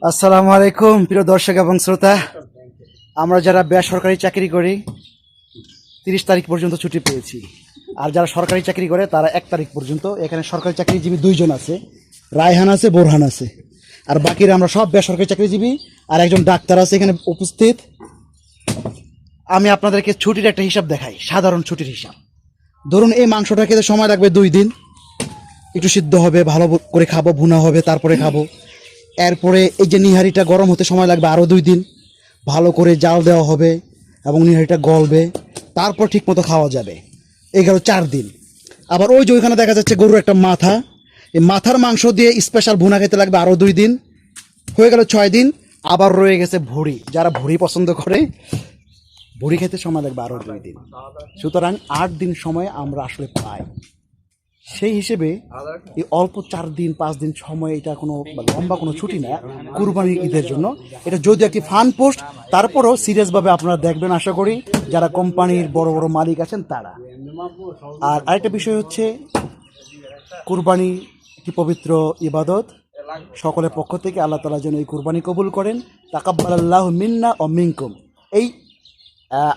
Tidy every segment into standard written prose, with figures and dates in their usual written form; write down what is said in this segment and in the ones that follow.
আসসালামু আলাইকুম প্রিয় দর্শক এবং শ্রোতা। আমরা যারা বেসরকারি চাকরি করি 30 তারিখ পর্যন্ত ছুটি পেয়েছি, আর যারা সরকারি চাকরি করে তারা 1 তারিখ পর্যন্ত। এখানে সরকারি চাকরিজীবী 2 জন আছে, রায়হান আছে, বোরহান আছে, আর বাকিরা আমরা সব বেসরকারি চাকরিজীবী। আর একজন ডাক্তার আছে এখানে উপস্থিত। আমি আপনাদেরকে ছুটির একটা হিসাব দেখাই, সাধারণ ছুটির হিসাব। ধরুন এই মাংসটা খেতে সময় লাগবে 2 দিন, একটু সিদ্ধ হবে, ভালো করে খাবো, ভুনা হবে, তারপরে খাবো। এরপরে এই যে নিহারিটা গরম হতে সময় লাগবে আরও 2 দিন, ভালো করে জাল দেওয়া হবে এবং নিহারিটা গলবে, তারপর ঠিক মতো খাওয়া যাবে। এই গেল 4 দিন। আবার ওই যে ওইখানে দেখা যাচ্ছে গরুর একটা মাথা, এই মাথার মাংস দিয়ে স্পেশাল ভুনা খেতে লাগবে আরও 2 দিন, হয়ে গেল 6 দিন। আবার রয়ে গেছে ভুড়ি, যারা ভুড়ি পছন্দ করে ভুড়ি খেতে সময় লাগবে আরও 2 দিন। সুতরাং 8 দিন সময় আমরা আসলে পাই। সেই হিসেবে এই অল্প 4 দিন 5 দিন সময়, এটা কোনো লম্বা কোনো ছুটি না কুরবানির ঈদের জন্য। এটা যদিও একটি ফান পোস্ট, তারপরও সিরিয়াসভাবে আপনারা দেখবেন আশা করি, যারা কোম্পানির বড় বড় মালিক আছেন তারা। আর আরেকটা বিষয় হচ্ছে, কুরবানি একটি পবিত্র ইবাদত। সকলের পক্ষ থেকে আল্লাহ তাআলা যেন এই কুরবানি কবুল করেন। তাকাব্বালাল্লাহু মিন্না ও মিনকুম। এই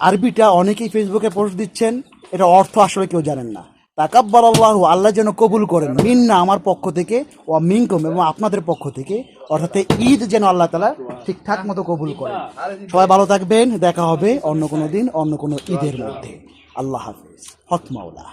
আরবিটা অনেকেই ফেসবুকে পোস্ট দিচ্ছেন, এটা অর্থ আসলে কেউ জানেন না। তাকাব্বালাল্লাহু, আল্লাহ যেন কবুল করেন, মিন্না আমার পক্ষ থেকে, ও মিনকুম এবং আপনাদের পক্ষ থেকে, অর্থাৎ ঈদ যেন আল্লাহ তাআলা ঠিকঠাক মতো কবুল করেন। সবাই ভালো থাকবেন, দেখা হবে অন্য কোনো দিন, অন্য কোনো ঈদের মধ্যে। আল্লাহ হাফেজ। হক মাওলা।